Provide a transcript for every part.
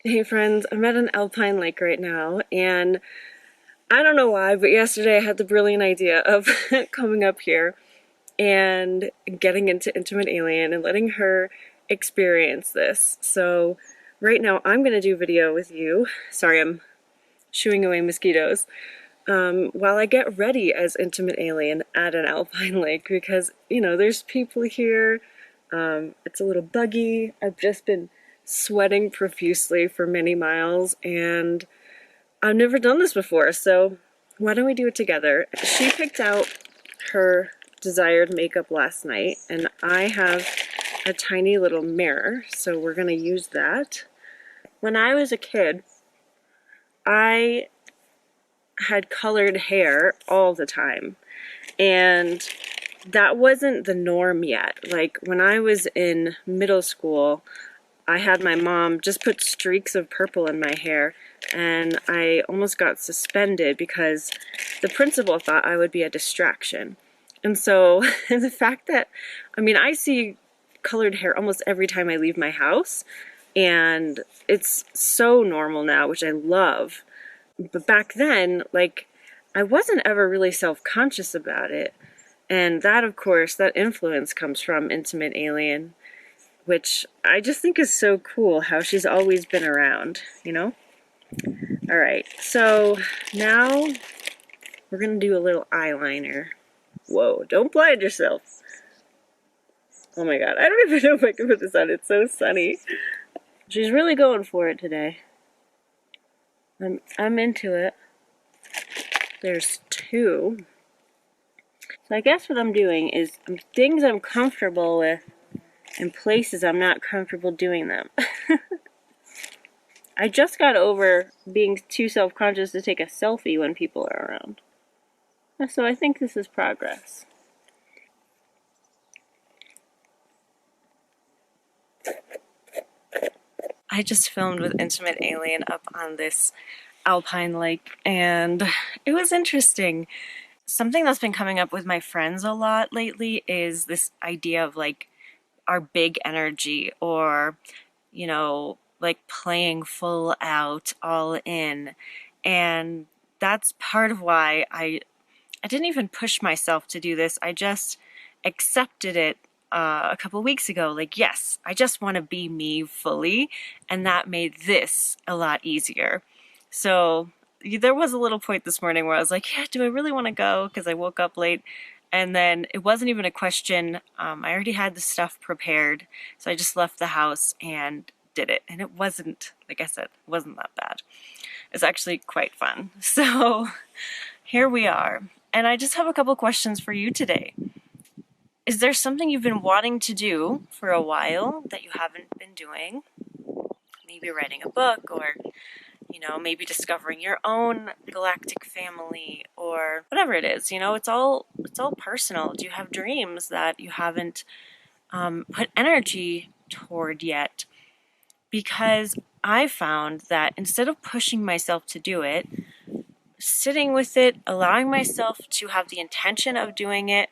Hey friends, I'm at an alpine lake right now, and I don't know why, but yesterday I had the brilliant idea of coming up here and getting into Intimate Alien and letting her experience this. So right now I'm gonna do video with you. Sorry, I'm shooing away mosquitoes. While I get ready as Intimate Alien at an alpine lake because, there's people here. It's a little buggy. I've just been sweating profusely for many miles, and I've never done this before, so why don't we do it together? She picked out her desired makeup last night, and I have a tiny little mirror, so we're gonna use that. When I was a kid, I had colored hair all the time, and that wasn't the norm yet. Like when I was in middle school, I had my mom just put streaks of purple in my hair, and I almost got suspended because the principal thought I would be a distraction. And so the fact that, I see colored hair almost every time I leave my house, and it's so normal now, which I love. But back then, I wasn't ever really self-conscious about it. And that, of course, that influence comes from Intimate Alien, which I just think is so cool how she's always been around, you know? All right, so now we're gonna do a little eyeliner. Whoa, don't blind yourself. Oh my god, I don't even know if I can put this on. It's so sunny. She's really going for it today. I'm into it. There's two. So I guess what I'm doing is things I'm comfortable with and places I'm not comfortable doing them. I just got over being too self-conscious to take a selfie when people are around. So I think this is progress. I just filmed with Intimate Alien up on this alpine lake, and it was interesting. Something that's been coming up with my friends a lot lately is this idea of our big energy, or playing full out, all in. And that's part of why I didn't even push myself to do this. I just accepted it a couple weeks ago. Yes, I just want to be me fully, and that made this a lot easier. So there was a little point this morning where I was like, yeah, do I really want to go? Because I woke up late. And then it wasn't even a question. I already had the stuff prepared. So I just left the house and did it. And it wasn't, like I said, it wasn't that bad. It's actually quite fun. So here we are. And I just have a couple questions for you today. Is there something you've been wanting to do for a while that you haven't been doing? Maybe writing a book, or maybe discovering your own galactic family, or whatever it is. It's all personal. Do you have dreams that you haven't put energy toward yet? Because I found that instead of pushing myself to do it, sitting with it, allowing myself to have the intention of doing it,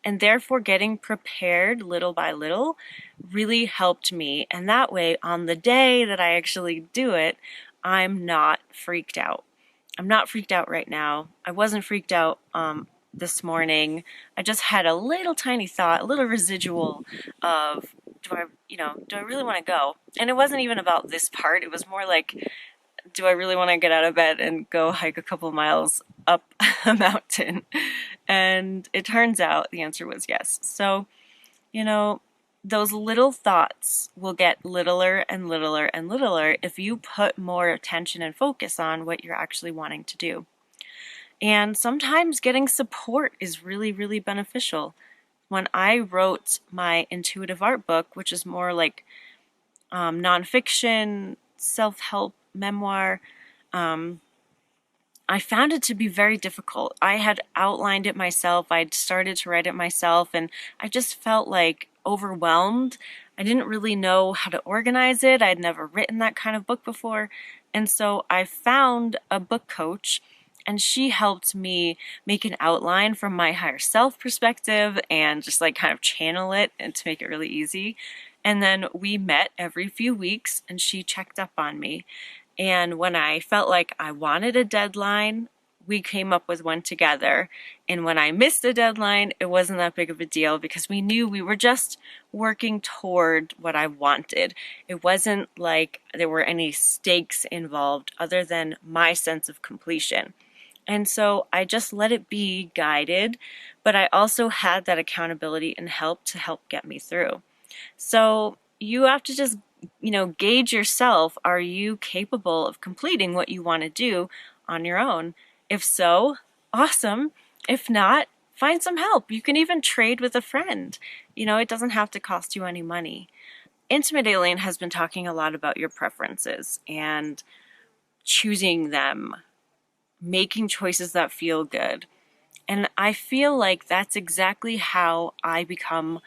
and therefore getting prepared little by little really helped me. And that way, on the day that I actually do it, I'm not freaked out. I'm not freaked out right now. I wasn't freaked out this morning. I just had a little tiny thought, a little residual of, do I really want to go? And it wasn't even about this part. It was more like, do I really want to get out of bed and go hike a couple miles up a mountain? And it turns out the answer was yes. So, those little thoughts will get littler and littler and littler if you put more attention and focus on what you're actually wanting to do. And sometimes getting support is really, really beneficial. When I wrote my intuitive art book, which is more like nonfiction, self-help memoir, I found it to be very difficult. I had outlined it myself. I'd started to write it myself, and I just felt overwhelmed. I didn't really know how to organize it. I'd never written that kind of book before. And so I found a book coach, and she helped me make an outline from my higher self perspective and just kind of channel it and to make it really easy. And then we met every few weeks and she checked up on me. And when I felt like I wanted a deadline, we came up with one together. And when I missed a deadline, it wasn't that big of a deal because we knew we were just working toward what I wanted. It wasn't like there were any stakes involved other than my sense of completion. And so I just let it be guided, but I also had that accountability and help to help get me through. So you have to just, gauge yourself. Are you capable of completing what you want to do on your own? If so, awesome. If not, find some help. You can even trade with a friend. It doesn't have to cost you any money. Intimate Alien has been talking a lot about your preferences and choosing them, making choices that feel good. And I feel like that's exactly how I become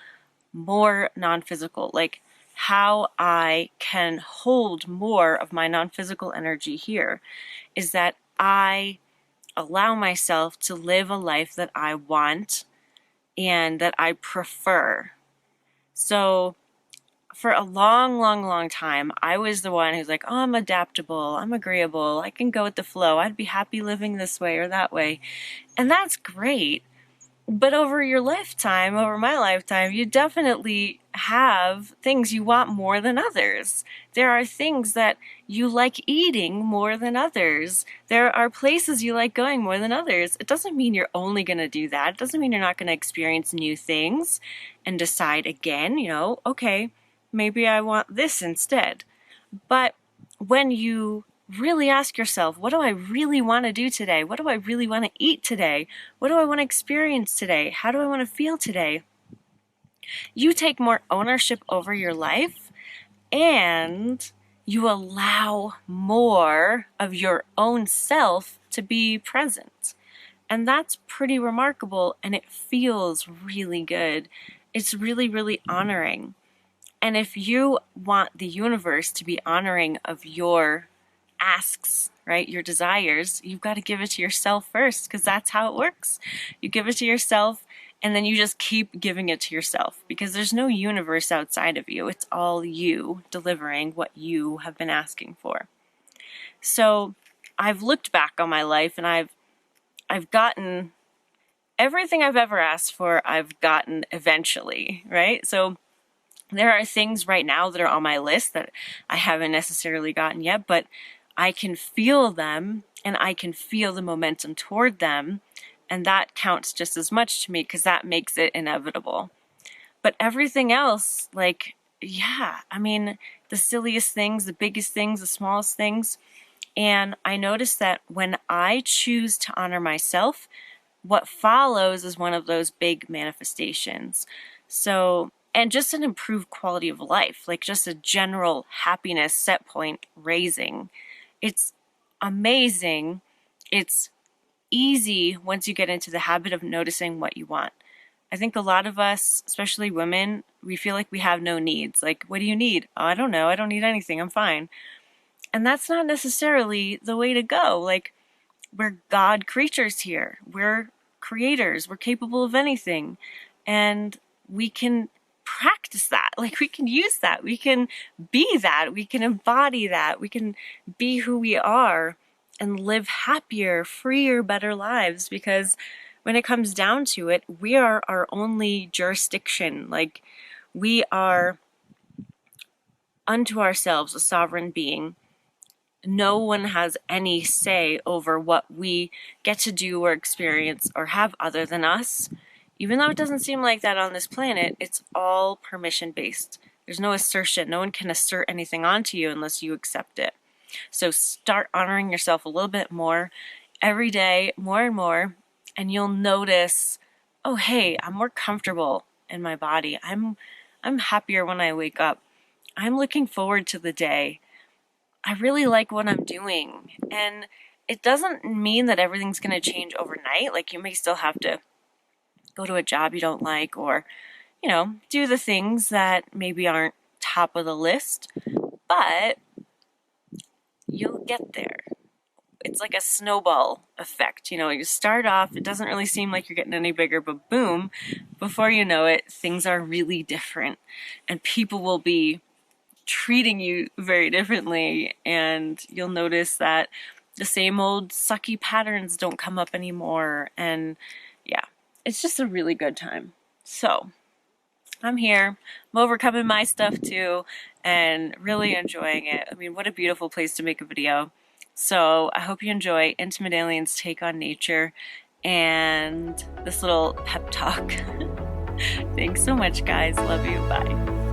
more non-physical, like how I can hold more of my non-physical energy here is that I allow myself to live a life that I want and that I prefer. So for a long, long, long time, I was the one who's like, oh, I'm adaptable, I'm agreeable, I can go with the flow, I'd be happy living this way or that way. And that's great. But over your lifetime, over my lifetime, you definitely have things you want more than others. There are things that you like eating more than others. There are places you like going more than others. It doesn't mean you're only going to do that. It doesn't mean you're not going to experience new things and decide again, okay, maybe I want this instead. But when you really ask yourself, what do I really want to do today? What do I really want to eat today? What do I want to experience today? How do I want to feel today? You take more ownership over your life and you allow more of your own self to be present. And that's pretty remarkable and it feels really good. It's really, really honoring. And if you want the universe to be honoring of your asks, right, your desires, you've got to give it to yourself first because that's how it works. You give it to yourself and then you just keep giving it to yourself because there's no universe outside of you. It's all you delivering what you have been asking for. So I've looked back on my life and I've gotten everything I've ever asked for, I've gotten eventually, right? So there are things right now that are on my list that I haven't necessarily gotten yet, but I can feel them and I can feel the momentum toward them. And that counts just as much to me because that makes it inevitable. But everything else, the silliest things, the biggest things, the smallest things. And I noticed that when I choose to honor myself, what follows is one of those big manifestations. So, and just an improved quality of life, like just a general happiness set point raising. It's amazing. It's easy once you get into the habit of noticing what you want. I think a lot of us, especially women, we feel like we have no needs. Like, what do you need? Oh, I don't know. I don't need anything. I'm fine. And that's not necessarily the way to go. Like, we're God creatures here. We're creators. We're capable of anything. And we can practice that. Like, we can use that. We can be that. We can embody that. We can be who we are and live happier, freer, better lives. Because when it comes down to it, we are our only jurisdiction. Like, we are unto ourselves a sovereign being. No one has any say over what we get to do or experience or have other than us. Even though it doesn't seem like that on this planet, it's all permission-based. There's no assertion. No one can assert anything onto you unless you accept it. So start honoring yourself a little bit more every day, more and more, and you'll notice, oh, hey, I'm more comfortable in my body. I'm happier when I wake up. I'm looking forward to the day. I really like what I'm doing. And it doesn't mean that everything's going to change overnight. Like, you may still have to go to a job you don't like or, do the things that maybe aren't top of the list, but you'll get there. it's like a snowball effect. You know, you start off, it doesn't really seem like you're getting any bigger, but boom, before you know it, things are really different and people will be treating you very differently, and you'll notice that the same old sucky patterns don't come up anymore. And yeah, it's just a really good time. So I'm here, I'm overcoming my stuff too, and really enjoying it. I mean, what a beautiful place to make a video. So I hope you enjoy Intimate Alien's take on nature and this little pep talk. Thanks so much, guys. Love you. Bye.